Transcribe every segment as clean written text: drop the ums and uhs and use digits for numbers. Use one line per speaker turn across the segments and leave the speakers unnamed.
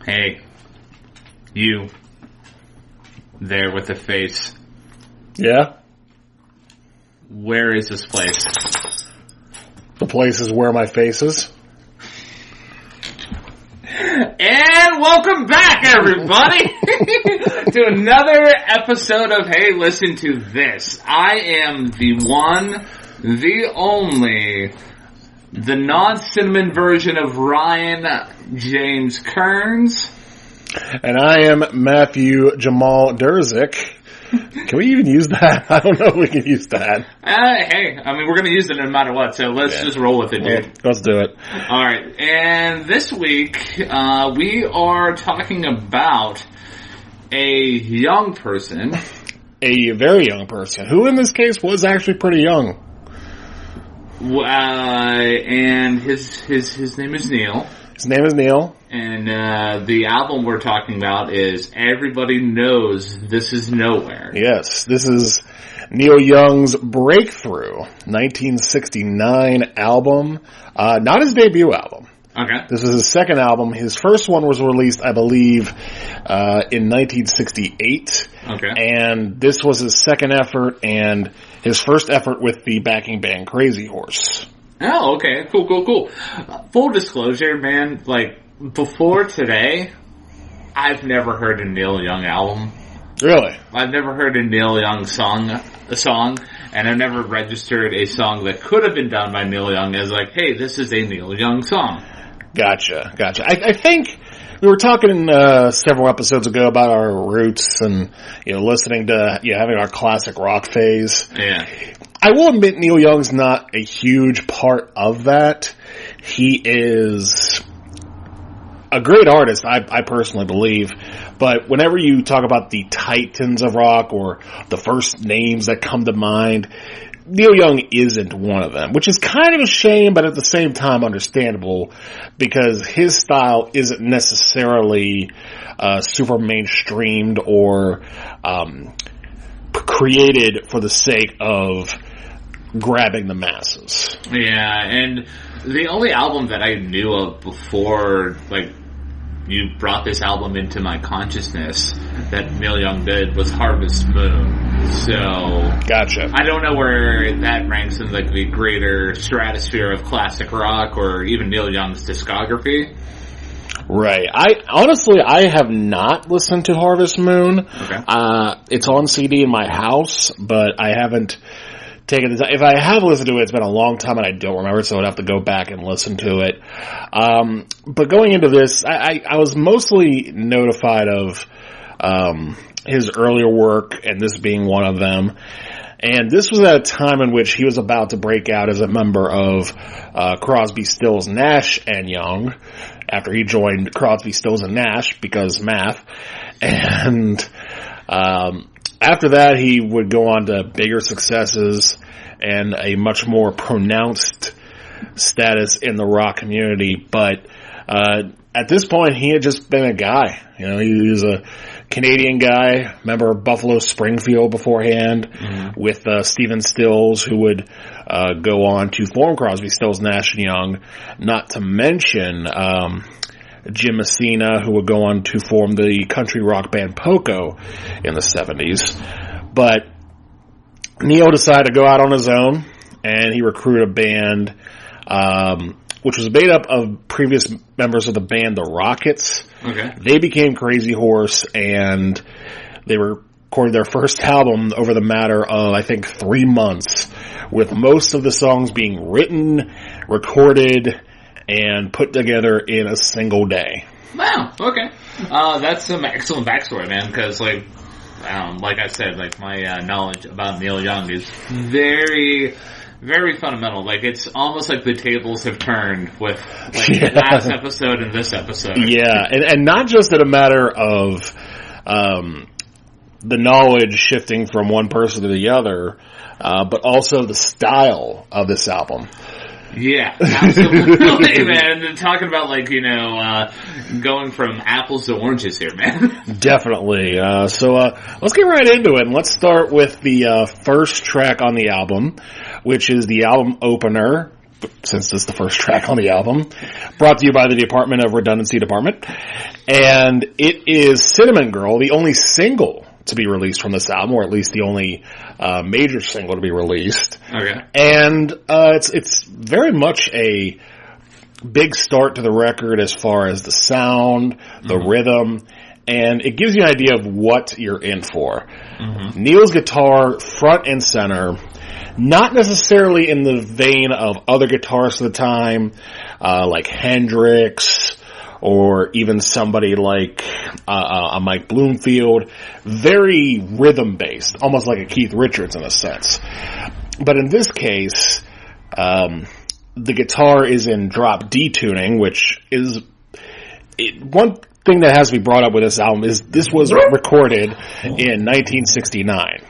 Hey, you, there with the face.
Yeah?
Where is this place?
The place is where my face is.
And welcome back, everybody, to another episode of Hey, Listen to This. I am the one, the only, the non-cinnamon version of Ryan James Kearns.
And I am Matthew Jamal Durzik. Can we even use that? I don't know if we can use that.
Hey, I mean, we're going to use it no matter what, so let's just roll with it, dude.
Let's do it.
Alright, and this week, we are talking about a young person.
A very young person, who in this case was actually pretty young.
And his name is Neil.
His name is Neil.
And the album we're talking about is Everybody Knows This Is Nowhere.
Yes, this is Neil Young's breakthrough 1969 album. Not his debut album.
Okay.
This was his second album. His first one was released, I believe, in 1968.
Okay.
And this was his second effort and his first effort with the backing band Crazy Horse.
Oh, okay. Cool. Full disclosure, man, like, before today, I've never heard a Neil Young album.
Really?
I've never heard a Neil Young song, and I've never registered a song that could have been done by Neil Young as like, hey, this is a Neil Young song.
Gotcha. I think we were talking several episodes ago about our roots and, listening to, having our classic rock phase.
Yeah.
I will admit Neil Young's not a huge part of that. He is a great artist, I personally believe, but whenever you talk about the titans of rock or the first names that come to mind, Neil Young isn't one of them, which is kind of a shame, but at the same time understandable, because his style isn't necessarily super mainstreamed or created for the sake of grabbing the masses.
Yeah, and the only album that I knew of before, like, you brought this album into my consciousness that Neil Young did was Harvest Moon. So,
gotcha.
I don't know where that ranks in like the greater stratosphere of classic rock or even Neil Young's discography.
Right. I have not listened to Harvest Moon.
Okay.
It's on CD in my house, but I haven't taken the time. If I have listened to it, it's been a long time and I don't remember, so I'd have to go back and listen to it. But going into this, I was mostly notified of his earlier work, and this being one of them. And this was at a time in which he was about to break out as a member of Crosby, Stills, Nash and Young, after he joined Crosby, Stills and Nash because math. And after that, he would go on to bigger successes and a much more pronounced status in the rock community. But at this point, he had just been a guy. He was a Canadian guy, member of Buffalo Springfield beforehand, with Stephen Stills, who would go on to form Crosby, Stills, Nash & Young, not to mention Jim Messina, who would go on to form the country rock band Poco in the 70s. But Neil decided to go out on his own, and he recruited a band which was made up of previous members of the band The Rockets.
Okay.
They became Crazy Horse, and they recorded their first album over the matter of, I think, 3 months, with most of the songs being written, recorded, and put together in a single day.
Wow, okay. That's some excellent backstory, man, because, like I said, like, my knowledge about Neil Young is very, very fundamental. Like, it's almost like the tables have turned with, like, the last episode and this episode.
Yeah, and not just in a matter of the knowledge shifting from one person to the other, but also the style of this album.
Yeah, absolutely, man. Talking about, like, going from apples to oranges here, man.
Definitely. So let's get right into it, and let's start with the first track on the album, which is the album opener, since this is the first track on the album. Brought to you by the Department of Redundancy Department. And it is Cinnamon Girl, the only single to be released from this album, or at least the only major single to be released.
Okay.
And it's very much a big start to the record as far as the sound, the rhythm, and it gives you an idea of what you're in for. Neil's guitar, front and center, not necessarily in the vein of other guitarists of the time, like Hendrix, or even somebody like a Mike Bloomfield. Very rhythm-based, almost like a Keith Richards in a sense. But in this case, the guitar is in drop D tuning, which is one thing that has to be brought up with this album is this was recorded in 1969.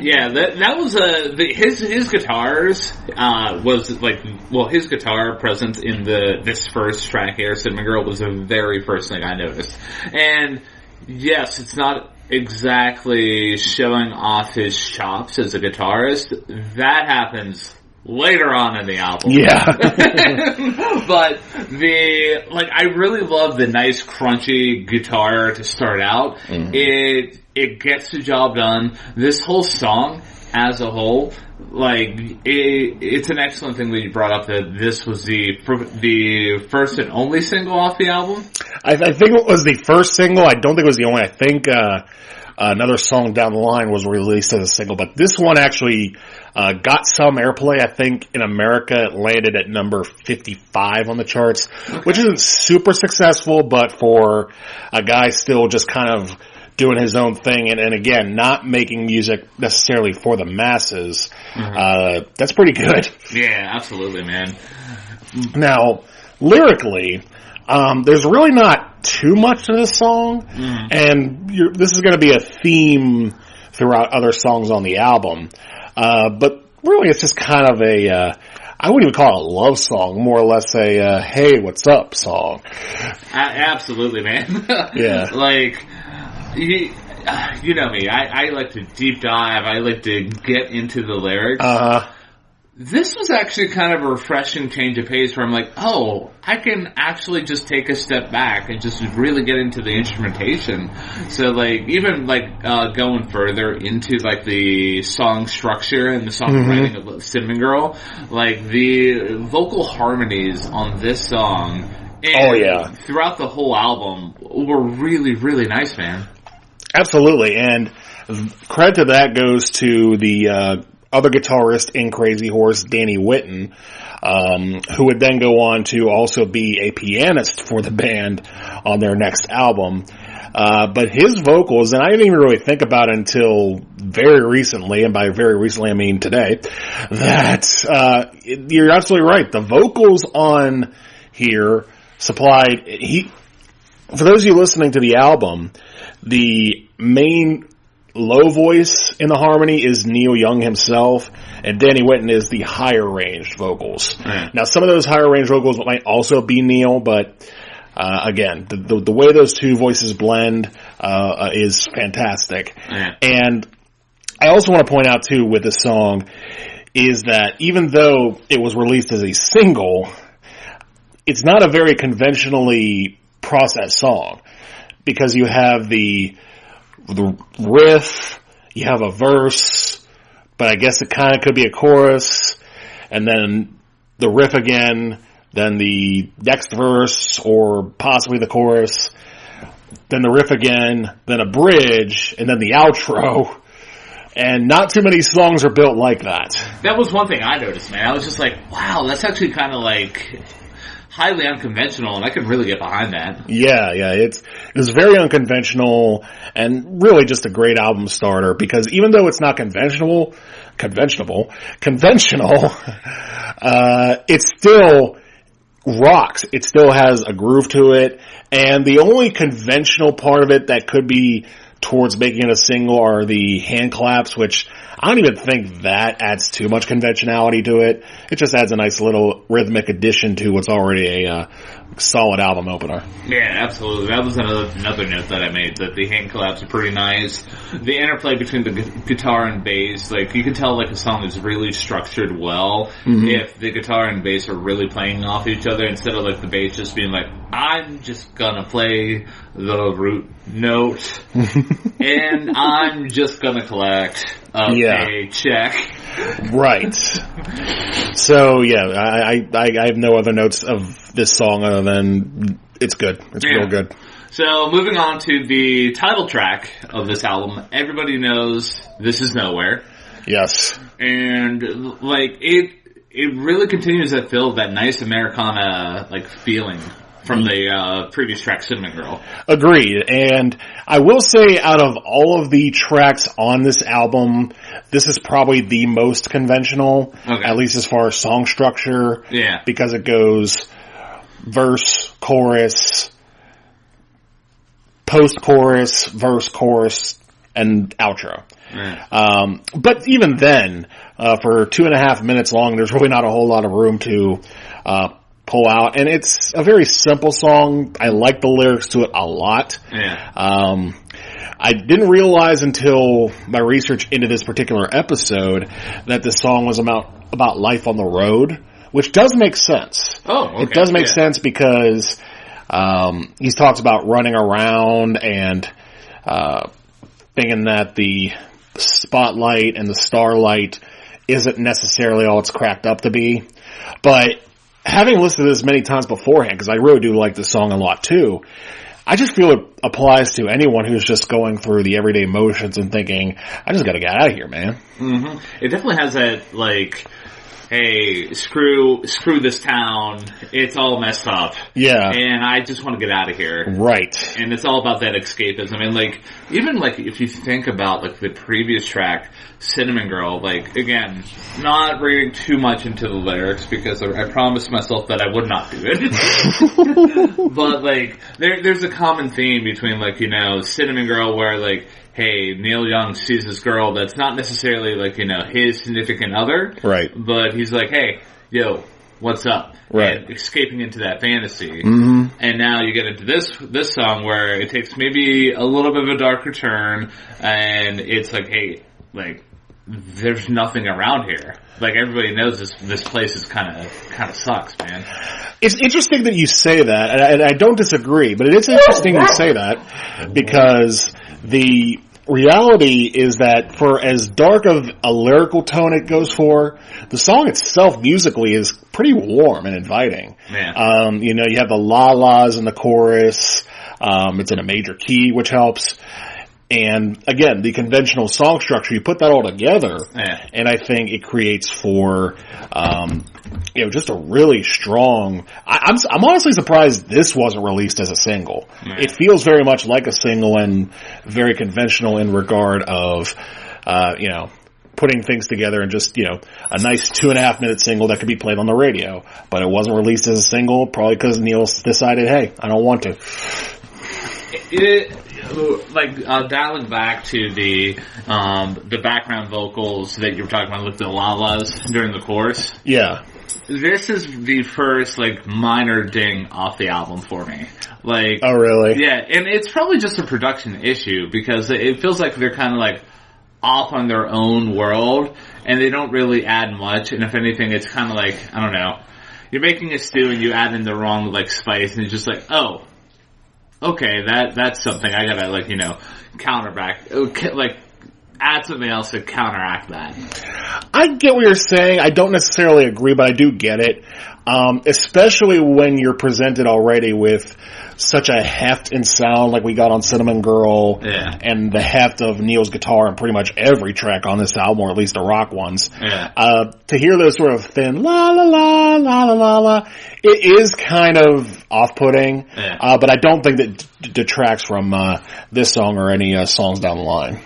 Yeah, that was his guitars was like, well, his guitar presence in this first track here, Cinnamon Girl, was the very first thing I noticed. And yes, it's not exactly showing off his chops as a guitarist. That happens later on in the album.
Yeah.
But I really love the nice crunchy guitar to start out. It gets the job done. This whole song as a whole, it's an excellent thing that you brought up that this was the first and only single off the album.
I think it was the first single. I don't think it was the only. I think another song down the line was released as a single, but this one actually got some airplay. I think in America it landed at number 55 on the charts, which isn't super successful, but for a guy still just kind of doing his own thing and again, not making music necessarily for the masses, that's pretty good.
Yeah, absolutely, man.
Now, lyrically, there's really not too much to this song, and this is going to be a theme throughout other songs on the album. But really, it's just kind of I wouldn't even call it a love song, more or less a, hey, what's up song.
Absolutely, man.
Yeah.
You know me, I like to deep dive, I like to get into the lyrics. This was actually kind of a refreshing change of pace where I'm like, oh, I can actually just take a step back and just really get into the instrumentation. So even going further into the song structure and the song writing of Cinnamon Girl, the vocal harmonies on this song and throughout the whole album were really, really nice, man.
Absolutely, and credit to that goes to the other guitarist in Crazy Horse, Danny Whitten, who would then go on to also be a pianist for the band on their next album. But his vocals, and I didn't even really think about it until very recently, and by very recently I mean today, that you're absolutely right. The vocals on here supplied, for those of you listening to the album, the main low voice in the harmony is Neil Young himself, and Danny Whitten is the higher ranged vocals. Now, some of those higher ranged vocals might also be Neil, but again, the way those two voices blend is fantastic. And I also want to point out too with this song is that even though it was released as a single, it's not a very conventionally processed song, because you have the riff, you have a verse, but I guess it kind of could be a chorus, and then the riff again, then the next verse, or possibly the chorus, then the riff again, then a bridge, and then the outro. And not too many songs are built like that.
That was one thing I noticed, man. I was just like, wow, that's actually kind of highly unconventional, and I could really get behind that.
Yeah, it was very unconventional, and really just a great album starter, because even though it's not conventional, it still rocks. It still has a groove to it, and the only conventional part of it that could be towards making it a single are the hand claps, which I don't even think that adds too much conventionality to it. It just adds a nice little rhythmic addition to what's already a solid album opener.
Yeah, absolutely. That was another note that I made, that the hand collabs are pretty nice. The interplay between the guitar and bass, like, you can tell, like, a song is really structured well if the guitar and bass are really playing off each other, instead of, like, the bass just being like, I'm just gonna play the root note, and I'm just gonna collect a paycheck.
Right. So, yeah, I have no other notes of this song other than it's good. It's real good.
So, moving on to the title track of this album, everybody knows This Is Nowhere.
Yes.
And, like, it really continues to feel that nice Americana, like, feeling from the previous track, Cinnamon Girl.
Agreed. And I will say, out of all of the tracks on this album, this is probably the most conventional, at least as far as song structure.
Yeah.
Because it goes verse, chorus, post-chorus, verse, chorus, and outro.
Yeah.
But even then, for 2.5 minutes long, there's really not a whole lot of room to pull out, and it's a very simple song. I like the lyrics to it a lot.
Yeah.
I didn't realize until my research into this particular episode that this song was about life on the road, which does make sense.
Oh, okay.
It does make sense because he talks about running around and thinking that the spotlight and the starlight isn't necessarily all it's cracked up to be. But having listened to this many times beforehand, because I really do like this song a lot too, I just feel it applies to anyone who's just going through the everyday motions and thinking, I just gotta get out of here, man.
Mm-hmm. It definitely has that, like, hey, screw this town, it's all messed up.
Yeah.
And I just want to get out of here.
Right.
And it's all about that escapism. And, like, even, like, if you think about, like, the previous track, Cinnamon Girl, like, again, not reading too much into the lyrics, because I promised myself that I would not do it. But, like, there's a common theme between, like, you know, Cinnamon Girl, where, like, hey, Neil Young sees this girl that's not necessarily, like, you know, his significant other.
Right.
But he's like, hey, yo, what's up?
Right.
And escaping into that fantasy.
Mm-hmm.
And now you get into this song where it takes maybe a little bit of a darker turn, and it's like, hey, like, there's nothing around here. Like, everybody knows this place is kind of sucks, man.
It's interesting that you say that, and I don't disagree, but it is interesting you say that, because the reality is that for as dark of a lyrical tone it goes for, the song itself musically is pretty warm and inviting.
Yeah.
You know, you have the la-las in the chorus, it's in a major key, which helps. And again, the conventional song structure, you put that all together, and I think it creates for, you know, just a really strong. I'm honestly surprised this wasn't released as a single. It feels very much like a single and very conventional in regard of, you know, putting things together and just, you know, a nice 2.5 minute single that could be played on the radio. But it wasn't released as a single, probably because Neil decided, hey, I don't want to.
Dialing back to the background vocals that you were talking about with the la-las during the chorus.
Yeah.
This is the first, like, minor ding off the album for me. Like,
oh, really?
Yeah, and it's probably just a production issue, because it feels like they're kind of, like, off on their own world, and they don't really add much, and if anything, it's kind of like, I don't know, you're making a stew and you add in the wrong, like, spice, and it's just like, oh, okay, that's something I gotta, like, you know, counterback, like, add something else to counteract that.
I get what you're saying. I don't necessarily agree, but I do get it. Especially when you're presented already with such a heft in sound like we got on Cinnamon Girl, and the heft of Neil's guitar on pretty much every track on this album, or at least the rock ones.
Yeah.
To hear those sort of thin la la la la la la la, it is kind of off-putting, but I don't think that detracts from this song or any songs down the line.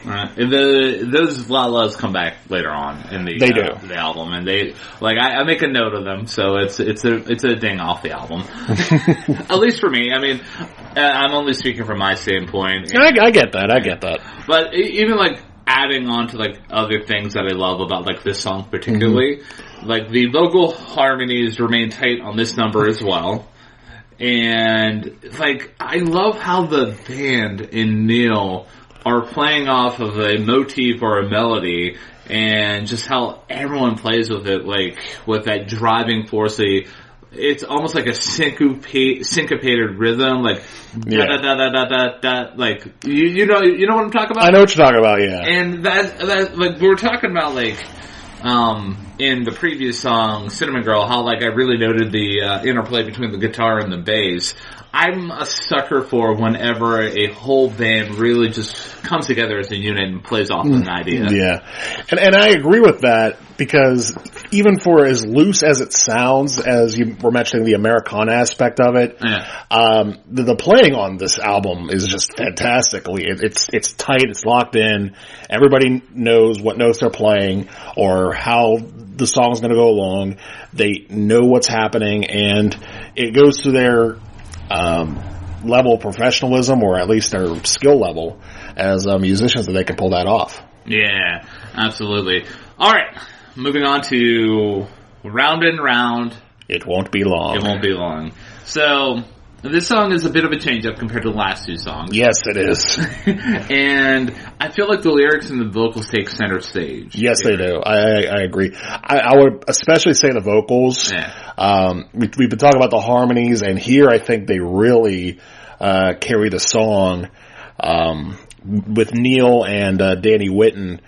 Those la-las come back later on in the album, and they, like, I make a note of them, so it's a ding off the album. At least for me. I mean, I'm only speaking from my standpoint.
I get that.
But even, like, adding on to, like, other things that I love about, like, this song particularly, like, the vocal harmonies remain tight on this number as well. And, like, I love how the band and Neil are playing off of a motif or a melody, and just how everyone plays with it, like, with that driving force. It's almost like a syncopated rhythm, like, da da da da da da da, like, you know what I'm talking about?
I know what you're talking about, yeah.
And that, like, we were talking about, like, in the previous song, Cinnamon Girl, how, like, I really noted the interplay between the guitar and the bass. I'm a sucker for whenever a whole band really just comes together as a unit and plays off an idea.
Yeah. And I agree with that, because even for as loose as it sounds, as you were mentioning the Americana aspect of it, the playing on this album is just fantastically. It's tight, it's locked in, everybody knows what notes they're playing, or how the song's gonna go along. They know what's happening, and it goes to their level of professionalism, or at least their skill level as musicians, that they can pull that off.
Yeah, absolutely. Alright, moving on to Round and Round.
It won't be long.
It won't be long. So, this song is a bit of a change-up compared to the last two songs.
Yes, it is.
And I feel like the lyrics and the vocals take center stage.
Yes, they do. I agree. I would especially say the vocals.
Yeah.
We've been talking about the harmonies, and here I think they really carry the song with Neil and Danny Whitten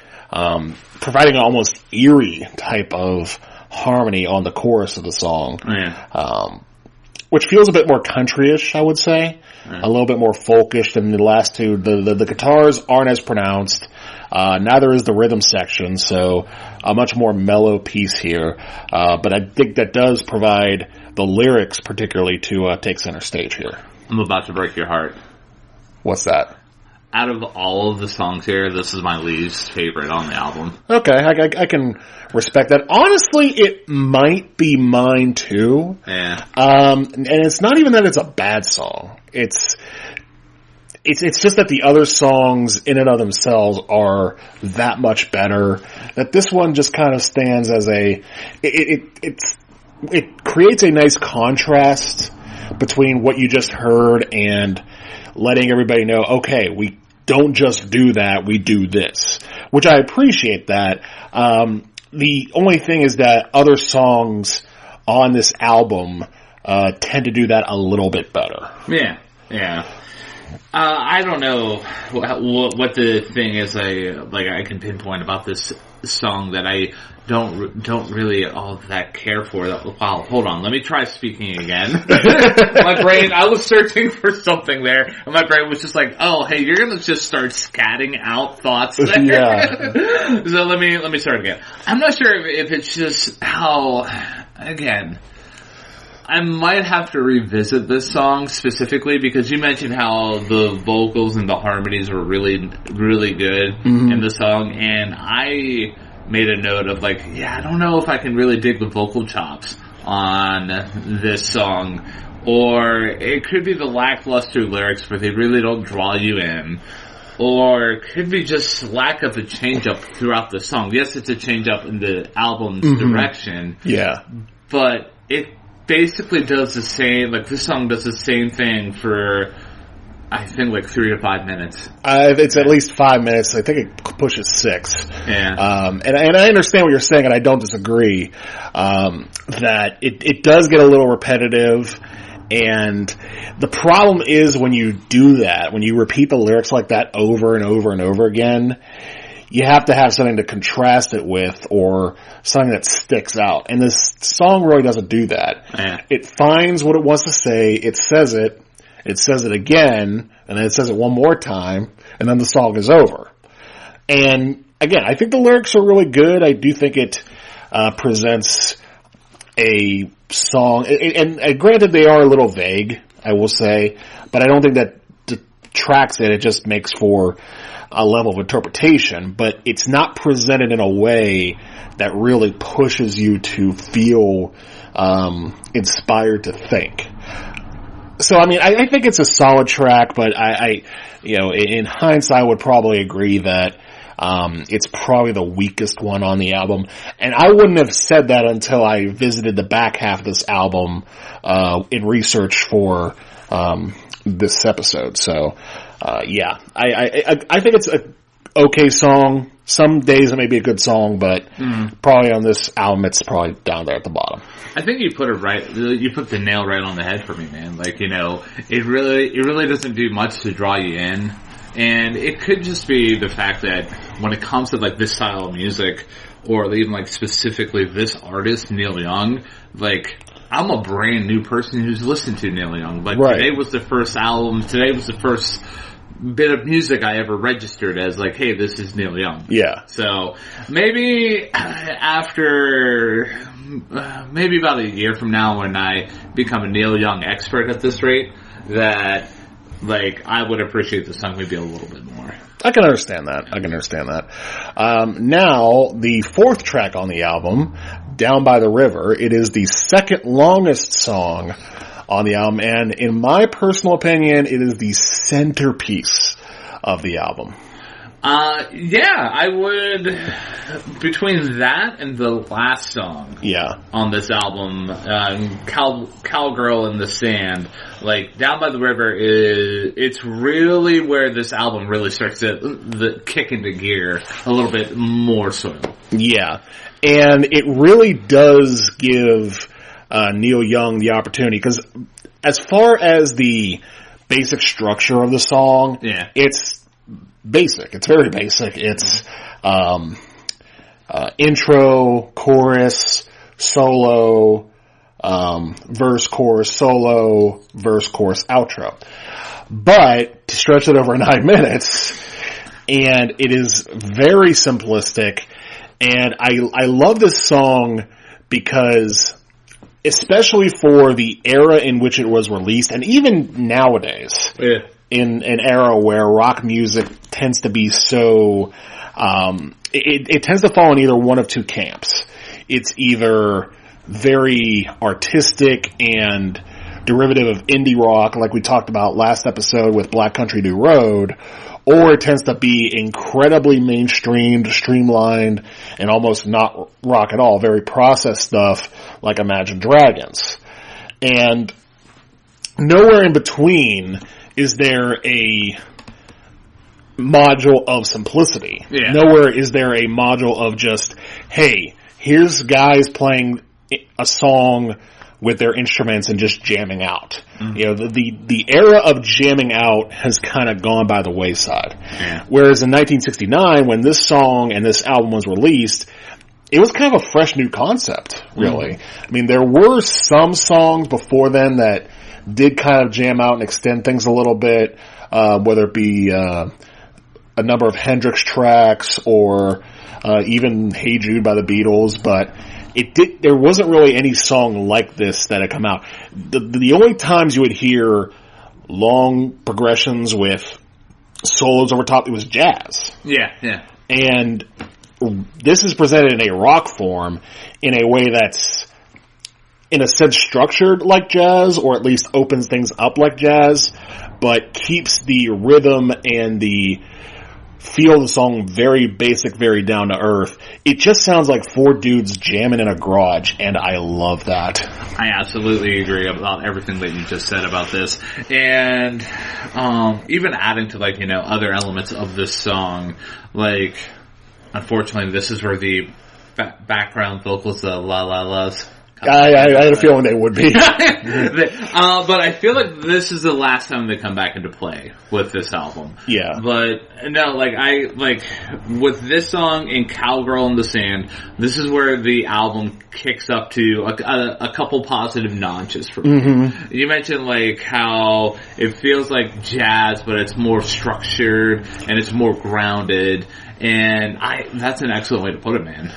providing an almost eerie type of harmony on the chorus of the song.
Yeah.
Which feels a bit more countryish, I would say. A little bit more folkish than the last two. The guitars aren't as pronounced. Neither is the rhythm section, so a much more mellow piece here. But I think that does provide the lyrics particularly to take center stage here.
I'm about to break your heart.
What's that?
Out of all of the songs here, this is my least favorite on the album.
Okay, I can respect that. Honestly, it might be mine too.
Yeah.
And it's not even that it's a bad song. It's just that the other songs in and of themselves are that much better, that this one just kind of stands as it creates a nice contrast between what you just heard and letting everybody know, okay, we don't just do that, we do this. Which I appreciate that. The only thing is that other songs on this album tend to do that a little bit better.
Yeah, yeah. I don't know what the thing is I can pinpoint about this song that I don't really all that care for. Wow, hold on, let me try speaking again. My brain, I was searching for something there, and my brain was just like, oh, hey, you're gonna just start scatting out thoughts there.
Yeah.
So let me start again. I'm not sure if it's just how, again, I might have to revisit this song specifically, because you mentioned how the vocals and the harmonies were really, really good in the song, and I made a note of like, yeah, I don't know if I can really dig the vocal chops on this song, or it could be the lackluster lyrics where they really don't draw you in, or it could be just lack of a change-up throughout the song. Yes, it's a change-up in the album's direction.
Yeah.
But it basically does the same, like this song does the same thing for, I think, like 3 to 5 minutes.
It's at least 5 minutes. I think it pushes 6.
Yeah.
And I understand what you're saying, and I don't disagree. That it does get a little repetitive, and the problem is when you do that, when you repeat the lyrics like that over and over and over again, you have to have something to contrast it with, or something that sticks out. And this song really doesn't do that.
Yeah.
It finds what it wants to say, it says it again, and then it says it one more time, and then the song is over. And again, I think the lyrics are really good. I do think it presents a song, and granted they are a little vague, I will say, but I don't think that detracts it. It just makes for a level of interpretation, but it's not presented in a way that really pushes you to feel inspired to think. So, I mean, I think it's a solid track, but I in hindsight, I would probably agree that It's probably the weakest one on the album. And I wouldn't have said that until I visited the back half of this album, in research for, this episode. So, yeah, I think it's a okay song. Some days it may be a good song, but probably on this album it's probably down there at the bottom.
I think you put it right. You put the nail right on the head for me, man. Like, you know, it really doesn't do much to draw you in, and it could just be the fact that when it comes to like this style of music, or even like specifically this artist, Neil Young, like, I'm a brand new person who's listened to Neil Young. Like, Today was the first album. Today was the first bit of music I ever registered as like, hey, this is Neil Young.
Yeah.
So maybe maybe about a year from now, when I become a Neil Young expert at this rate, that like I would appreciate the song maybe a little bit more.
I can understand that. Now, the fourth track on the album, Down by the River, it is the second longest song on the album, and in my personal opinion, it is the centerpiece of the album.
Yeah, I would, between that and the last song on this album, Cowgirl in the Sand, like, Down by the River it's really where this album really starts to kick into gear a little bit more so. Yeah,
and it really does give Neil Young the opportunity, because as far as the basic structure of the song, it's basic. It's very basic. It's intro, chorus, solo, verse, chorus, solo, verse, chorus, outro. But to stretch it over 9 minutes, and it is very simplistic, and I love this song because, especially for the era in which it was released, and even nowadays, in an era where rock music tends to be so, it tends to fall in either one of two camps. It's either very artistic and derivative of indie rock, like we talked about last episode with Black Country New Road, or it tends to be incredibly mainstreamed, streamlined, and almost not rock at all, very processed stuff like Imagine Dragons. And nowhere in between is there a module of simplicity. Nowhere is there a module of just, hey, here's guys playing a song with their instruments and just jamming out. You know, the era of jamming out has kind of gone by the wayside. Whereas in 1969, when this song and this album was released, it was kind of a fresh new concept, really. I mean, there were some songs before then that did kind of jam out and extend things a little bit, whether it be a number of Hendrix tracks or even Hey Jude by the Beatles, but there wasn't really any song like this that had come out. The only times you would hear long progressions with solos over top, it was jazz. And this is presented in a rock form in a way that's, in a sense, structured like jazz, or at least opens things up like jazz, but keeps the rhythm and the feel of the song very basic, very down to earth. It just sounds like four dudes jamming in a garage, and I love that.
I absolutely agree about everything that you just said about this. And even adding to, like, you know, other elements of this song, like, unfortunately, this is where the background vocals, the la la las,
I had a feeling they would be.
But I feel like this is the last time they come back into play with this album. But no, like with this song and Cowgirl in the Sand, this is where the album kicks up to a couple positive notches for me. You mentioned like how it feels like jazz, but it's more structured and it's more grounded, and that's an excellent way to put it, man.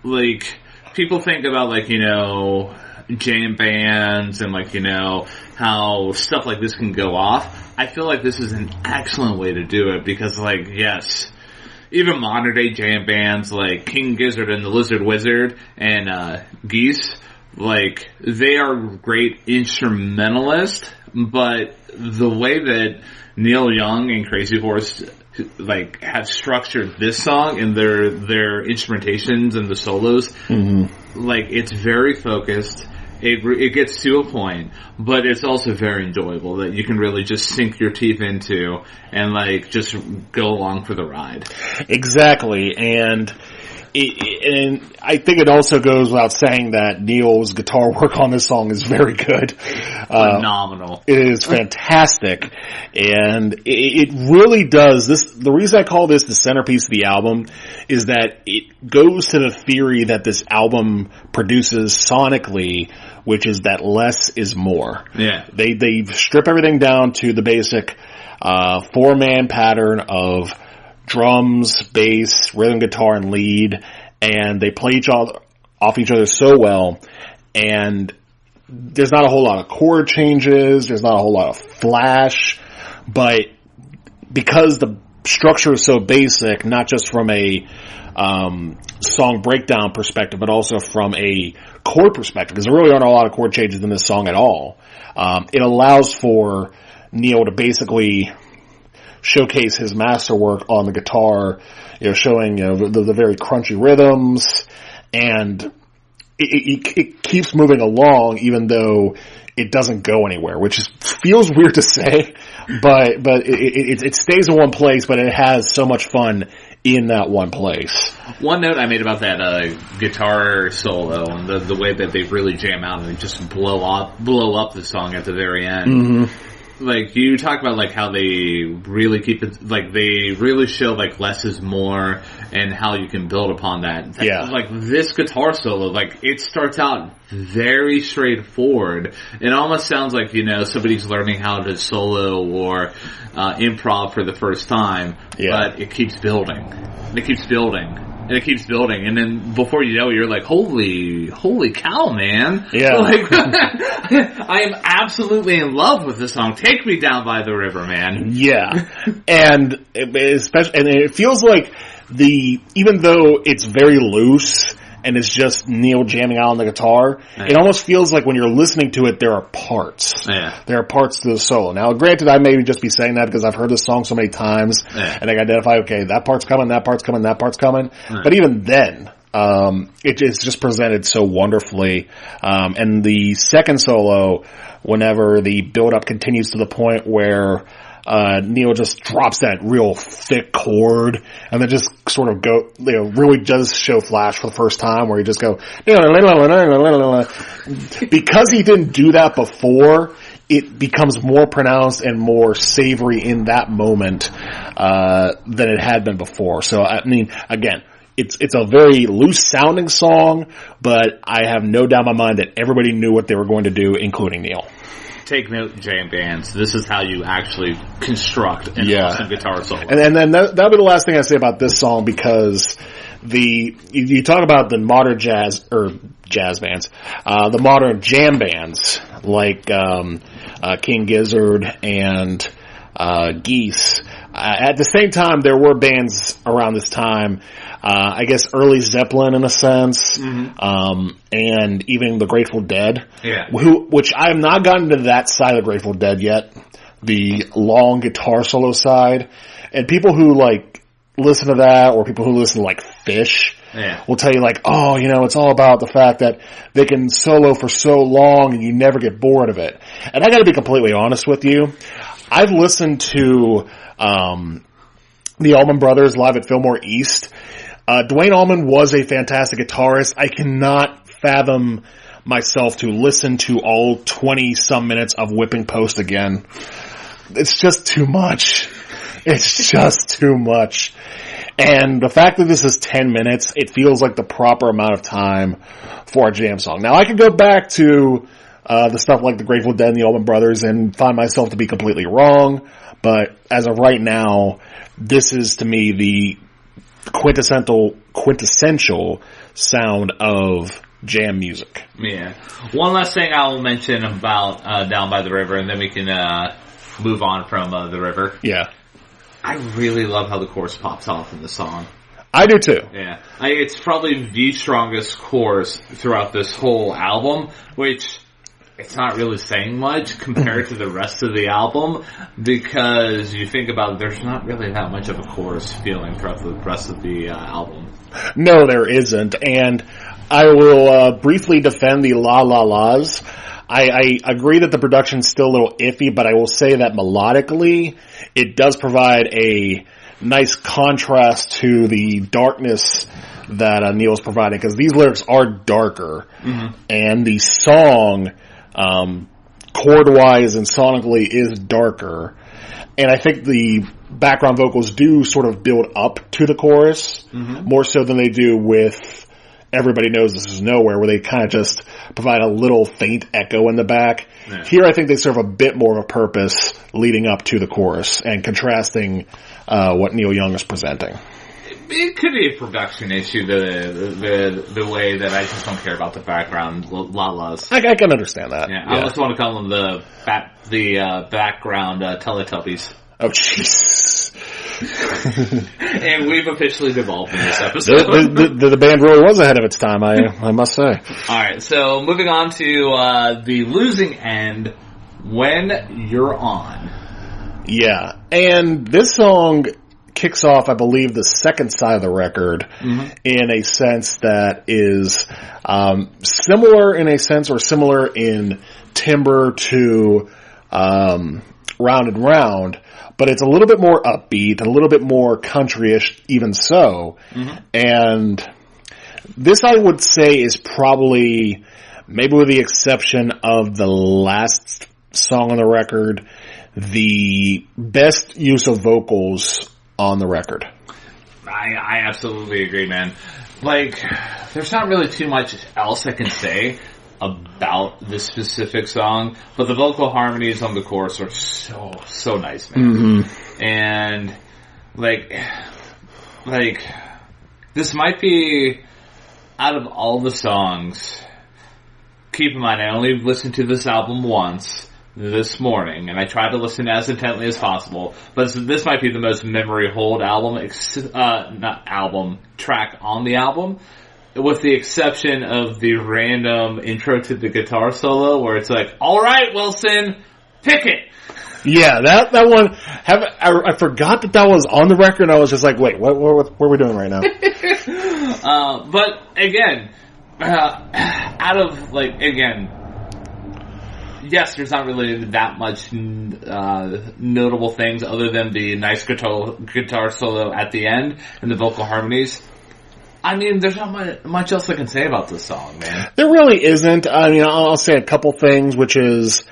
Like, people think about, like, you know, jam bands and, like, you know, how stuff like this can go off. I feel like this is an excellent way to do it because, like, yes, even modern day jam bands like King Gizzard and the Lizard Wizard and Geese, like, they are great instrumentalists, but the way that Neil Young and Crazy Horse like have structured this song and their instrumentations and the solos, like it's very focused. It gets to a point, but it's also very enjoyable that you can really just sink your teeth into and like just go along for the ride. Exactly,
and I think it also goes without saying that Neil's guitar work on this song is very good.
Phenomenal.
It is fantastic, and it really does. The reason I call this the centerpiece of the album is that it goes to the theory that this album produces sonically, which is that less is more.
Yeah.
They strip everything down to the basic 4-man pattern of drums, bass, rhythm guitar, and lead, and they play off each other so well, and there's not a whole lot of chord changes, there's not a whole lot of flash, but because the structure is so basic, not just from a song breakdown perspective, but also from a chord perspective, because there really aren't a lot of chord changes in this song at all, it allows for Neil to basically showcase his masterwork on the guitar, showing the very crunchy rhythms, and it keeps moving along even though it doesn't go anywhere, which feels weird to say, but it stays in one place, but it has so much fun in that one place.
One note I made about that guitar solo and the way that they really jam out and they just blow up the song at the very end. Like, you talk about, like, how they really keep it, like, they really show, like, less is more and how you can build upon that.
Yeah.
Like, this guitar solo, like, it starts out very straightforward. It almost sounds like, somebody's learning how to solo or improv for the first time.
Yeah.
But it keeps building. And it keeps building. And it keeps building, and then before you know it, you're like, holy cow, man.
Yeah.
Like, I am absolutely in love with this song. Take me down by the river, man.
Yeah. And it feels like even though it's very loose, and it's just Neil jamming out on the guitar, it almost feels like when you're listening to it, there are parts.
Yeah.
There are parts to the solo. Now, granted, I may just be saying that because I've heard this song so many times, and I can identify, okay, that part's coming, that part's coming, that part's coming. But even then, it's just presented so wonderfully. And the second solo, whenever the build-up continues to the point where Neil just drops that real thick chord, and then just sort of really does show Flash for the first time, where he just go, because he didn't do that before, it becomes more pronounced and more savory in that moment, than it had been before. So, I mean, again, it's a very loose sounding song, but I have no doubt in my mind that everybody knew what they were going to do, including Neil.
Take note, jam bands. This is how you actually construct an awesome guitar solo.
And then that'll be the last thing I say about this song, because you talk about the modern jazz bands, the modern jam bands like King Gizzard and Geese. At the same time, there were bands around this time. I guess early Zeppelin in a sense, and even the Grateful Dead, which I have not gotten to that side of the Grateful Dead yet, the long guitar solo side, and people who like listen to that, or people who listen to like Fish, will tell you like, oh, it's all about the fact that they can solo for so long and you never get bored of it. And I gotta be completely honest with you, I've listened to the Allman Brothers live at Fillmore East. Duane Allman was a fantastic guitarist. I cannot fathom myself to listen to all 20-some minutes of Whipping Post again. It's just too much. It's just too much. And the fact that this is 10 minutes, it feels like the proper amount of time for a jam song. Now, I could go back to the stuff like the Grateful Dead and the Allman Brothers and find myself to be completely wrong, but as of right now, this is to me the quintessential sound of jam music.
Yeah. One last thing I will mention about Down by the River, and then we can move on from the river.
Yeah.
I really love how the chorus pops off in the song.
I do too.
Yeah. It's probably the strongest chorus throughout this whole album, which it's not really saying much compared to the rest of the album, because you think about it, there's not really that much of a chorus feeling throughout the rest of the album.
No, there isn't, and I will briefly defend the La La La's. I agree that the production's still a little iffy, but I will say that melodically, it does provide a nice contrast to the darkness that Neil's providing, because these lyrics are darker, and the song, chord-wise and sonically, is darker. And I think the background vocals do sort of build up to the chorus, more so than they do with Everybody Knows This Is Nowhere, where they kind of just provide a little faint echo in the back. Yeah. Here, I think they serve a bit more of a purpose leading up to the chorus and contrasting what Neil Young is presenting.
It could be a production issue, the way that I just don't care about the background la-las.
I can understand that.
Yeah, I just want to call them the background Teletubbies.
Oh, jeez.
And we've officially devolved in this episode.
The band really was ahead of its time, I must say.
Alright, so moving on to the losing end, When You're On.
Yeah, and this song kicks off, I believe, the second side of the record in a sense that is similar in a sense, or similar in timbre to Round and Round, but it's a little bit more upbeat, a little bit more country-ish, even so. And this, I would say, is probably, maybe with the exception of the last song on the record, the best use of vocals on the record.
I absolutely agree, man. Like, there's not really too much else I can say about this specific song, but the vocal harmonies on the chorus are so nice, man. And like this might be, out of all the songs, keep in mind I only listened to this album once this morning, and I tried to listen as intently as possible, but this might be the most memory hold track on the album, with the exception of the random intro to the guitar solo, where it's like, alright, Wilson, pick it!
Yeah, that one, I forgot that was on the record, and I was just like, wait, what are we doing right now?
But again, yes, there's not really that much notable things other than the nice guitar solo at the end and the vocal harmonies. I mean, there's not much else I can say about this song, man.
There really isn't. I mean, I'll say a couple things, which is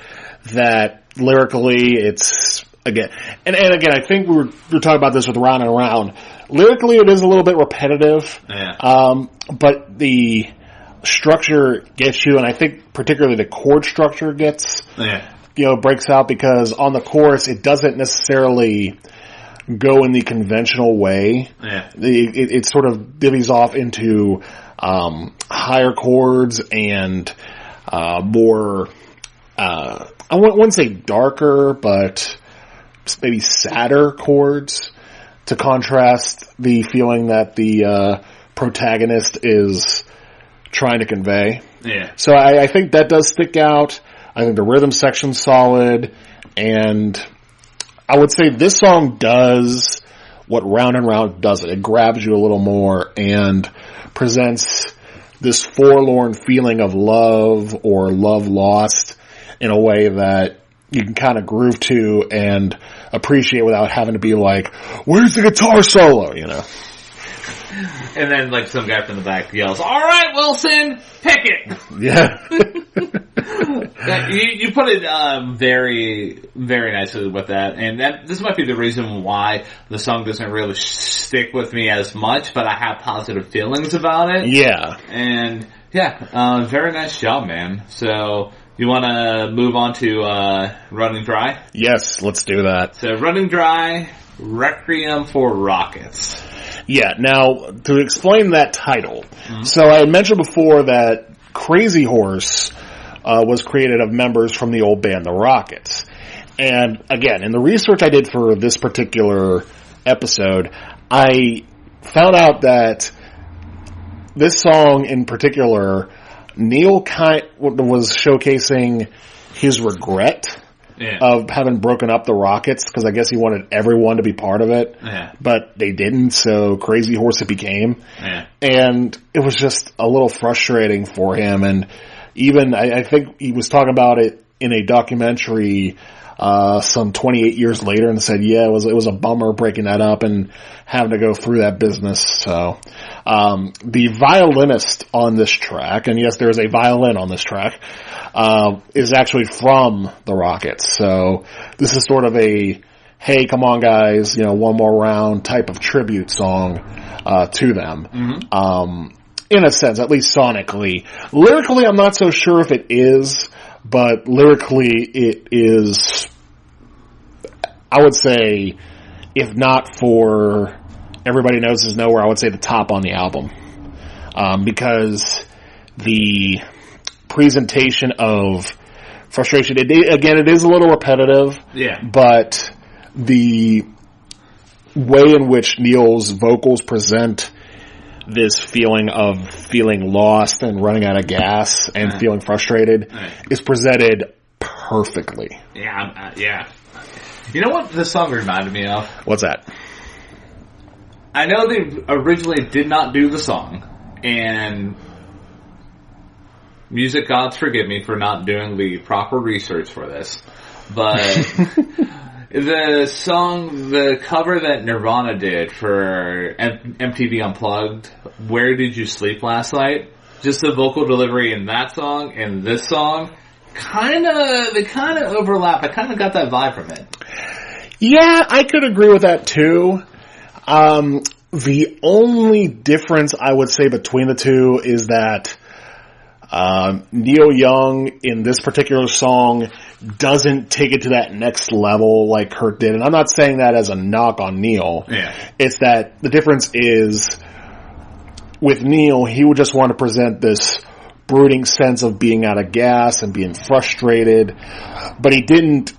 that lyrically, it's, again, and again, I think we were talking about this with Round and Round. Lyrically, it is a little bit repetitive.
Yeah.
But the structure gets you, and I think particularly the chord structure gets, breaks out, because on the chorus, it doesn't necessarily go in the conventional way.
Yeah.
It sort of divvies off into higher chords and more, I wouldn't say darker, but maybe sadder chords to contrast the feeling that the protagonist is trying to convey.
Yeah.
So I think that does stick out. I think the rhythm section's solid, and I would say this song does what Round and Round doesn't. It grabs you a little more and presents this forlorn feeling of love or love lost in a way that you can kind of groove to and appreciate without having to be like, where's the guitar solo, you know?
And then, like, some guy from the back yells, alright, Wilson, pick it!
Yeah.
You put it very, very nicely with that, and this might be the reason why the song doesn't really stick with me as much, but I have positive feelings about it.
Yeah.
And, very nice job, man. So, you want to move on to Running Dry?
Yes, let's do that.
So, Running Dry, Requiem for Rockets.
Yeah, now, to explain that title, so I had mentioned before that Crazy Horse was created of members from the old band, the Rockets. And again, in the research I did for this particular episode, I found out that this song in particular Neil was showcasing his regret of having broken up the Rockets, because I guess he wanted everyone to be part of it, but they didn't, so Crazy Horse it became. And it was just a little frustrating for him, and even, I think he was talking about it in a documentary some 28 years later, and said, it was a bummer breaking that up and having to go through that business. So the violinist on this track, and yes, there is a violin on this track, is actually from the Rockets. So this is sort of a, hey, come on guys, one more round type of tribute song to them. In a sense, at least sonically. Lyrically, I'm not so sure if it is, but lyrically it is, I would say, if not for Everybody Knows Is Nowhere, I would say the top on the album. Because the presentation of frustration, it is a little repetitive, but the way in which Neil's vocals present this feeling of feeling lost and running out of gas and feeling frustrated is presented perfectly.
Yeah. You know what this song reminded me of?
What's that?
I know they originally did not do the song, and music gods forgive me for not doing the proper research for this, but the cover that Nirvana did for MTV Unplugged, Where Did You Sleep Last Night? Just the vocal delivery in that song and this song, they kind of overlap. I kind of got that vibe from it.
Yeah, I could agree with that too. The only difference I would say between the two is that Neil Young in this particular song doesn't take it to that next level like Kurt did. And I'm not saying that as a knock on Neil. It's that the difference is with Neil, he would just want to present this brooding sense of being out of gas and being frustrated, but he didn't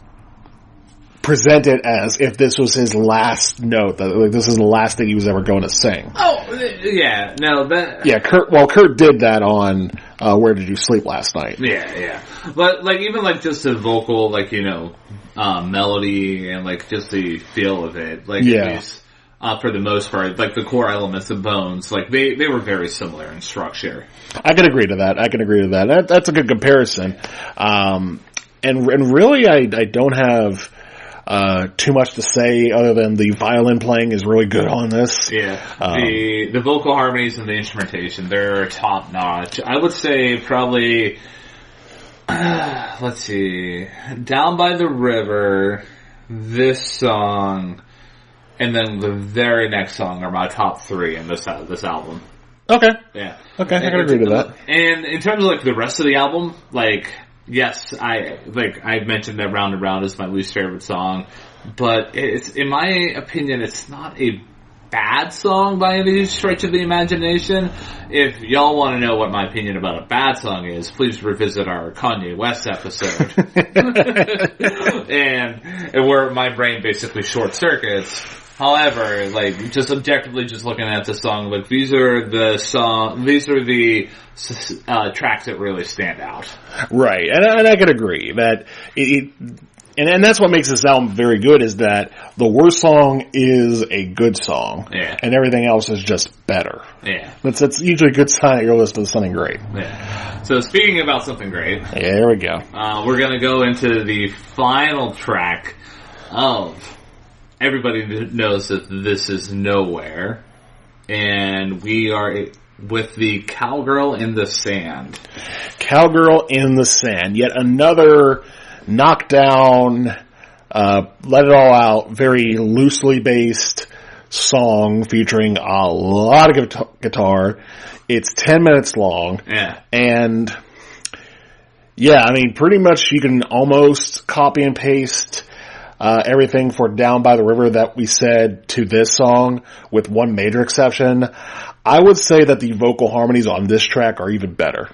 present it as if this was his last note, that like this is the last thing he was ever going to sing. Kurt did that on Where Did You Sleep Last Night?
But even just the vocal, melody and just the feel of it, at least, for the most part, the core elements of Bones, they were very similar in structure.
I can agree to that. That's a good comparison. And really, I don't have too much to say other than the violin playing is really good on this.
The vocal harmonies and the instrumentation, they're top notch. I would say probably, let's see, Down by the River, this song, and then the very next song are my top three in this album.
Okay.
Yeah.
Okay, I can agree to that.
And in terms of the rest of the album, yes, I mentioned that Round and Round is my least favorite song, but it's, in my opinion, it's not a bad song by any stretch of the imagination. If y'all want to know what my opinion about a bad song is, please revisit our Kanye West episode. and where my brain basically short circuits. However, just objectively, just looking at the song, these are the tracks that really stand out.
Right, and I can agree that and that's what makes this album very good, is that the worst song is a good song, and everything else is just better. That's usually a good sign that you're listening to something great.
So speaking about something great,
there we go.
We're going to go into the final track of Everybody Knows That This Is Nowhere, and we are with the Cowgirl in the Sand. Cowgirl in the Sand, yet another knockdown, let it all out, very loosely based song featuring a lot of guitar. It's 10 minutes long. And pretty much you can almost copy and paste everything for Down by the River that we said to this song, with one major exception. I would say that the vocal harmonies on this track are even better.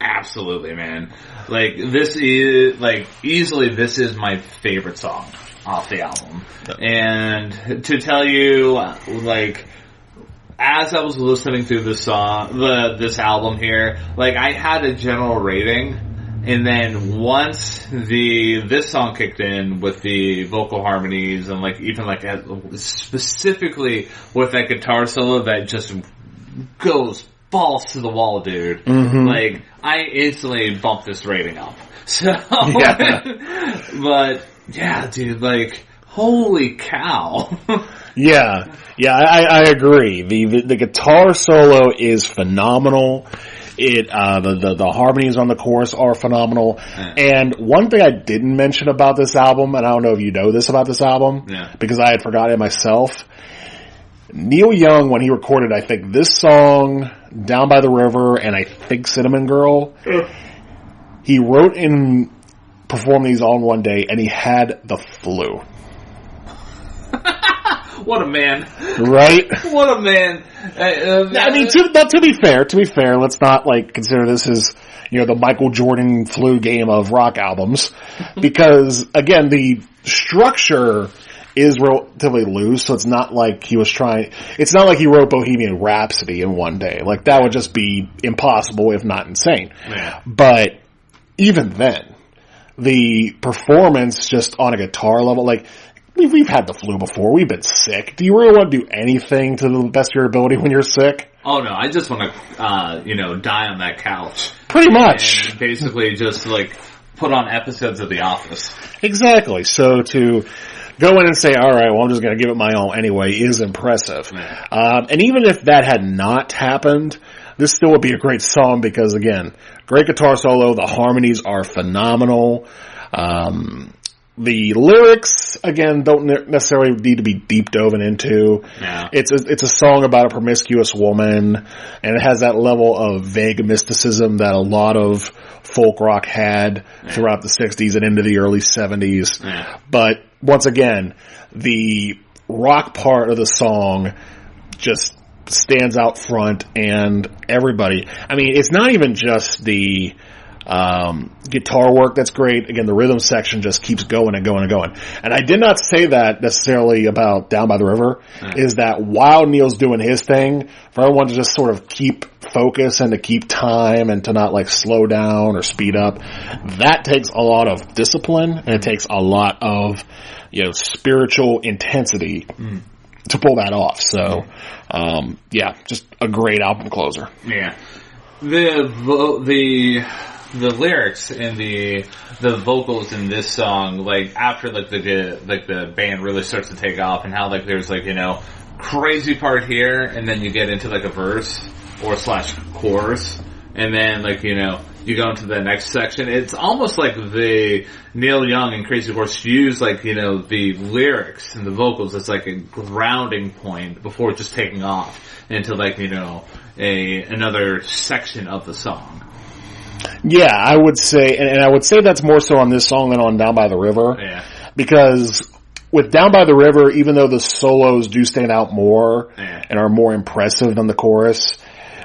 Absolutely, man. This is, easily this is my favorite song off the album. And to tell you, as I was listening through this album here, like, I had a general rating, and then once this song kicked in with the vocal harmonies and, like, even, like, specifically with that guitar solo that just goes balls to the wall, dude.
Mm-hmm.
Like, I instantly bumped this rating up. So, but, yeah, dude, like, holy cow.
Yeah, I agree. The guitar solo is phenomenal. The harmonies on the chorus are phenomenal. Yeah. And one thing I didn't mention about this album, and I don't know if you know this about this album, because I had forgotten it myself. Neil Young, when he recorded, I think, this song, Down by the River, and I think Cinnamon Girl, he wrote and performed these all in one day, and he had the flu.
What a man.
Right?
What a man.
I mean, to be fair, let's not, like, consider this as, the Michael Jordan flu game of rock albums. Because, again, the structure is relatively loose, so it's not like he wrote Bohemian Rhapsody in one day. Like, that would just be impossible, if not insane.
Yeah.
But, even then, the performance just on a guitar level, like, we've had the flu before. We've been sick. Do you really want to do anything to the best of your ability when you're sick?
Oh, no. I just want to, die on that couch.
Pretty much.
And basically just, like, put on episodes of The Office.
Exactly. So to go in and say, all right, well, I'm just going to give it my all anyway is impressive.
Yeah.
And even if that had not happened, this still would be a great song because, again, great guitar solo. The harmonies are phenomenal. The lyrics, again, don't necessarily need to be deep dove into.
No.
It's a song about a promiscuous woman, and it has that level of vague mysticism that a lot of folk rock had throughout the 60s and into the early 70s.
Yeah.
But, once again, the rock part of the song just stands out front, and everybody, I mean, it's not even just the guitar work that's great. Again, the rhythm section just keeps going and going and going. And I did not say that necessarily about Down by the River, is that while Neil's doing his thing, for everyone to just sort of keep focus and to keep time and to not like slow down or speed up, that takes a lot of discipline and it takes a lot of, spiritual intensity to pull that off. So, just a great album closer.
Yeah. The lyrics and the vocals in this song, like after the band really starts to take off, and how like there's like crazy part here, and then you get into like a verse or / chorus, and then like you go into the next section. It's almost like the Neil Young and Crazy Horse use like the lyrics and the vocals as like a grounding point before just taking off into like another section of the song.
Yeah, I would say, and I would say that's more so on this song than on Down by the River.
Yeah.
Because with Down by the River, even though the solos do stand out more and are more impressive than the chorus,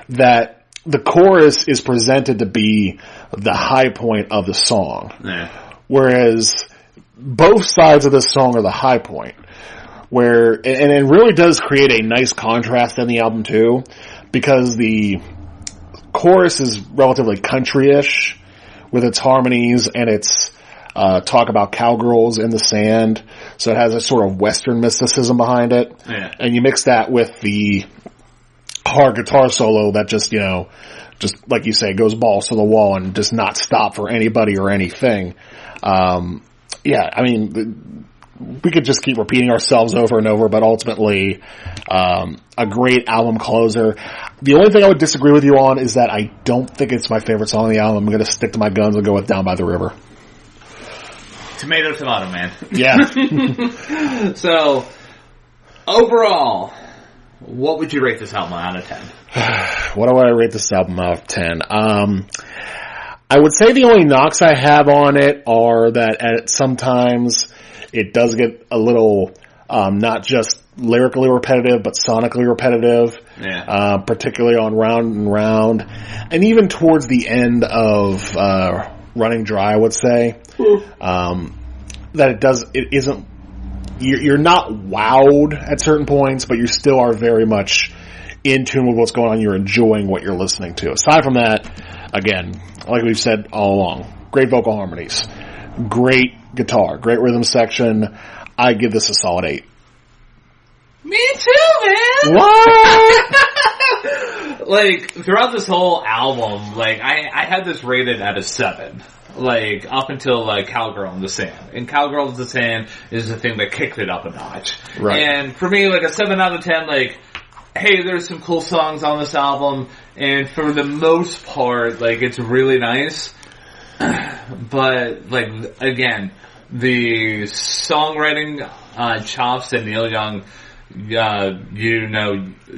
that the chorus is presented to be the high point of the song.
Yeah.
Whereas both sides of the song are the high point. And it really does create a nice contrast in the album too, because the chorus is relatively country-ish with its harmonies and its talk about cowgirls in the sand. So it has a sort of Western mysticism behind it.
Yeah.
And you mix that with the hard guitar solo that just like you say, goes balls to the wall and does not stop for anybody or anything. I mean, we could just keep repeating ourselves over and over, but ultimately, a great album closer. The only thing I would disagree with you on is that I don't think it's my favorite song on the album. I'm going to stick to my guns and go with Down by the River.
Tomato, man.
Yeah.
So, overall, what would you rate this album out of 10?
What do I rate this album out of 10? I would say the only knocks I have on it are that sometimes it does get a little, not just lyrically repetitive, but sonically repetitive.
Yeah.
Particularly on Round and Round. And even towards the end of, Running Dry, I would say. That it isn't, you're not wowed at certain points, but you still are very much in tune with what's going on. You're enjoying what you're listening to. Aside from that, again, like we've said all along, great vocal harmonies, great guitar, great rhythm section. I give this a solid 8.
Me too, man!
What?
Like, throughout this whole album, like, I had this rated at a 7. Like, up until, like, Cowgirl in the Sand. And Cowgirl in the Sand is the thing that kicked it up a notch.
Right.
And for me, like, a 7 out of 10, like, hey, there's some cool songs on this album, and for the most part, like, it's really nice. But, like, again, the songwriting chops that Neil Young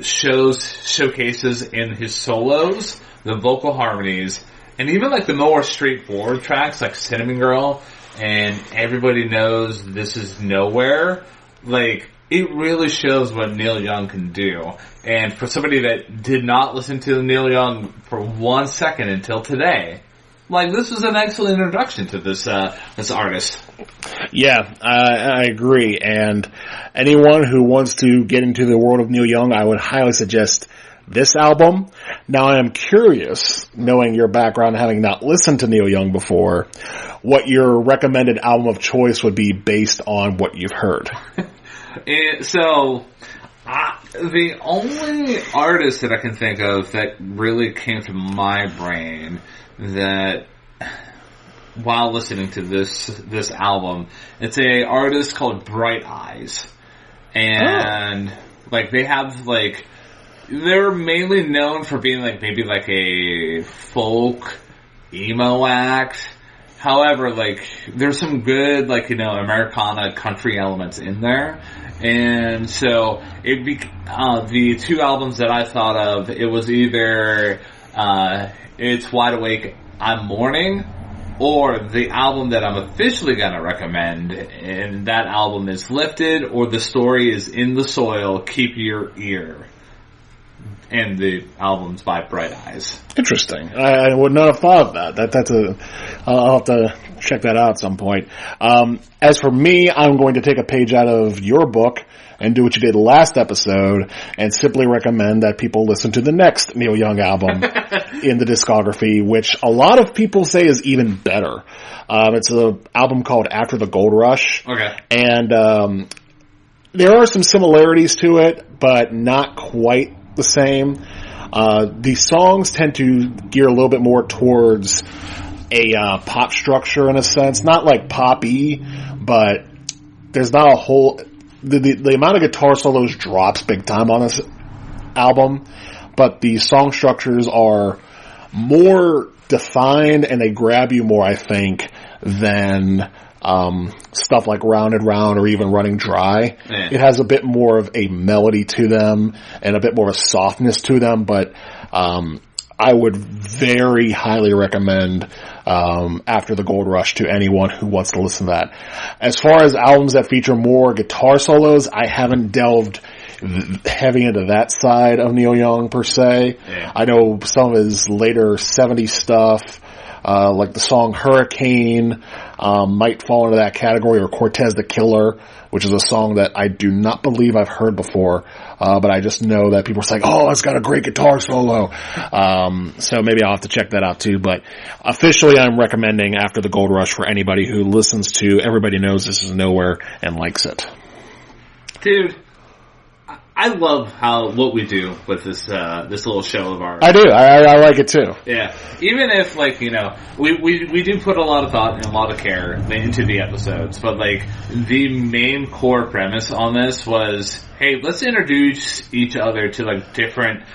showcases in his solos, the vocal harmonies, and even like the more straightforward tracks like Cinnamon Girl and Everybody Knows This Is Nowhere, like, it really shows what Neil Young can do. And for somebody that did not listen to Neil Young for 1 second until today, like, this was an excellent introduction to this artist.
Yeah, I agree. And anyone who wants to get into the world of Neil Young, I would highly suggest this album. Now, I am curious, knowing your background, having not listened to Neil Young before, what your recommended album of choice would be based on what you've heard.
The only artist that I can think of that really came to my brain that, while listening to this album, it's a artist called Bright Eyes. And, like, they have, like, they're mainly known for being, like, maybe like a folk emo act. However, like, there's some good, like, you know, Americana country elements in there. And so, the two albums that I thought of, it was either, It's Wide Awake, I'm Mourning, or the album that I'm officially gonna recommend, and that album is Lifted, or The Story Is in the Soil, Keep Your Ear. And the album's by Bright Eyes.
Interesting. I would not have thought of that. I'll have to check that out at some point. As for me, I'm going to take a page out of your book and do what you did last episode and simply recommend that people listen to the next Neil Young album in the discography, which a lot of people say is even better. It's an album called After the Gold Rush.
Okay.
And there are some similarities to it, but not quite the same. The songs tend to gear a little bit more towards a pop structure in a sense. Not like poppy, but there's not a whole... The amount of guitar solos drops big time on this album, but the song structures are more defined and they grab you more, I think, than stuff like Round and Round or even Running Dry.
Yeah.
It has a bit more of a melody to them and a bit more of a softness to them, but I would very highly recommend After the Gold Rush to anyone who wants to listen to that. As far as albums that feature more guitar solos, I haven't delved heavy into that side of Neil Young per se.
Yeah.
I know some of his later 70s stuff, like the song Hurricane, might fall into that category, or Cortez the Killer, which is a song that I do not believe I've heard before, but I just know that people are saying, oh, it's got a great guitar solo. So maybe I'll have to check that out too, but officially I'm recommending After the Gold Rush for anybody who listens to Everybody Knows This Is Nowhere and likes it.
Dude, I love what we do with this little show of ours.
I do. I like it too.
Yeah. Even if, like, you know, we do put a lot of thought and a lot of care into the episodes, but, like, the main core premise on this was, hey, let's introduce each other to, like, different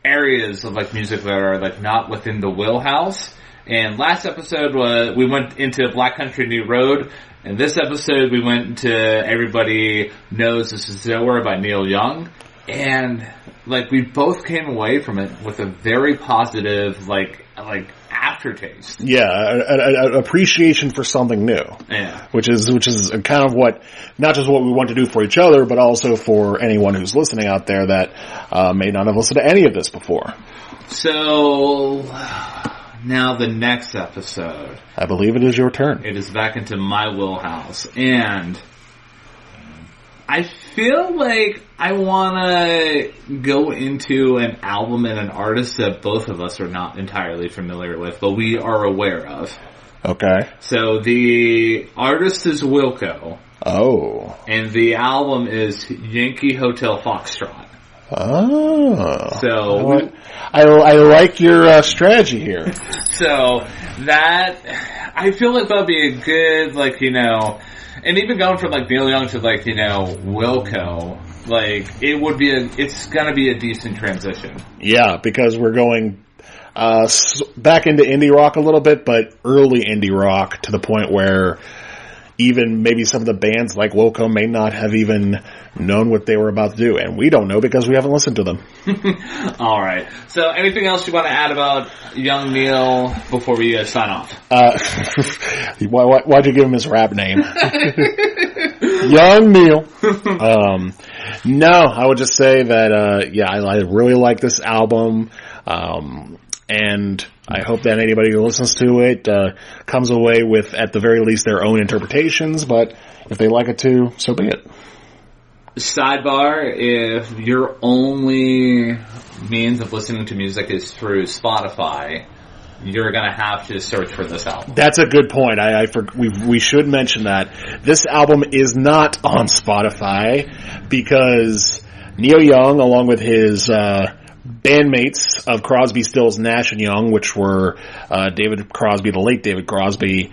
areas of, like, music that are, like, not within the wheelhouse. And last episode we went into Black Country New Road. In this episode, we went to Everybody Knows This Is Nowhere by Neil Young. And, like, we both came away from it with a very positive, like aftertaste.
Yeah, an appreciation for something new.
Yeah.
Which is kind of what, not just what we want to do for each other, but also for anyone who's listening out there that may not have listened to any of this before.
So... now the next episode.
I believe it is your turn.
It is back into my wheelhouse. And I feel like I want to go into an album and an artist that both of us are not entirely familiar with, but we are aware of.
Okay.
So the artist is Wilco.
Oh.
And the album is Yankee Hotel Foxtrot.
Oh.
So
I like your strategy here.
So that, I feel like that'll be a good, like, you know, and even going from like Neil Young to like, you know, Wilco, like it's gonna be a decent transition.
Yeah, because we're going back into indie rock a little bit, but early indie rock to the point where even maybe some of the bands like Wilco may not have even known what they were about to do, and we don't know because we haven't listened to them.
All right. So, anything else you want to add about Young Neil before we sign off?
Why'd you give him his rap name? Young Neil. No, I would just say that I really like this album. And I hope that anybody who listens to it comes away with, at the very least, their own interpretations. But if they like it too, so be it.
Sidebar, if your only means of listening to music is through Spotify, you're going to have to search for this album.
That's a good point. We should mention that. This album is not on Spotify because Neil Young, along with his bandmates of Crosby, Stills, Nash and Young, which were David Crosby, the late David Crosby,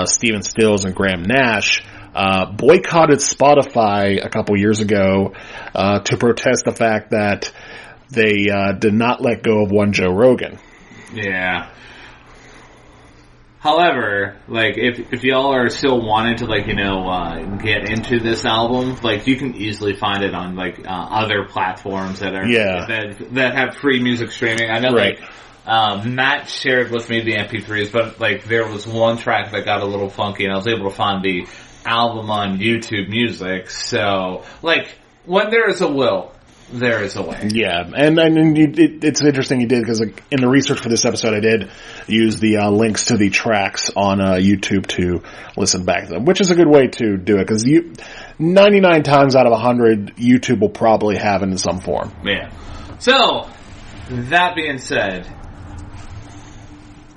Stephen Stills, and Graham Nash, boycotted Spotify a couple years ago to protest the fact that they did not let go of one Joe Rogan.
Yeah. However, like, if y'all are still wanting to, like, you know, get into this album, like, you can easily find it on, like, other platforms that are, that have free music streaming. I know,
right.
Matt shared with me the MP3s, but, like, there was one track that got a little funky, and I was able to find the album on YouTube Music. So, like, when there is a will, there is a way.
Yeah, and it's interesting you did, because like, in the research for this episode I did use the links to the tracks on YouTube to listen back to them, which is a good way to do it, because 99 times out of 100 YouTube will probably have it in some form.
Yeah. So, that being said,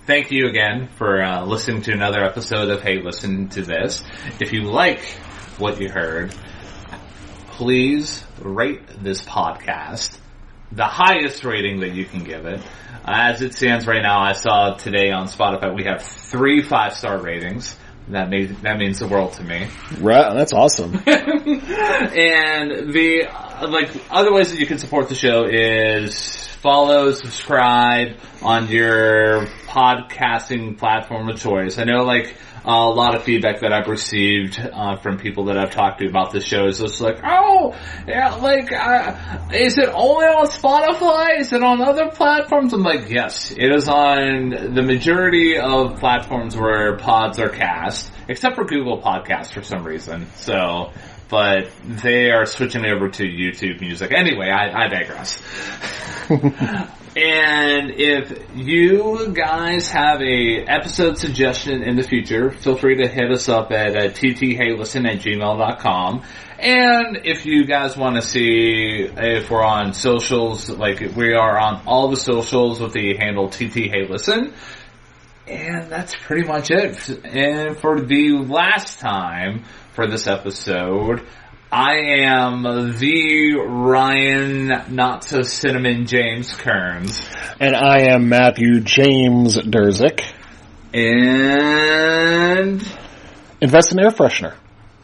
thank you again for listening to another episode of Hey, Listen to This. If you like what you heard, please rate this podcast the highest rating that you can give it. As it stands right now, I saw today on Spotify we have 3 5-star ratings. That means the world to me.
Right, that's awesome.
And the other ways that you can support the show is follow, subscribe on your podcasting platform of choice. I know, like, a lot of feedback that I've received from people that I've talked to about this show is just like, oh, yeah, like, is it only on Spotify? Is it on other platforms? I'm like, yes, it is on the majority of platforms where pods are cast, except for Google Podcasts for some reason. So, but they are switching over to YouTube Music. Anyway, I digress. And if you guys have a episode suggestion in the future, feel free to hit us up at ttheylisten@gmail.com. And if you guys want to see if we're on socials, like we are on all the socials with the handle ttheylisten. And that's pretty much it. And for the last time for this episode, I am the Ryan Not So Cinnamon James Kearns.
And I am Matthew James Durzik.
And
invest in air freshener.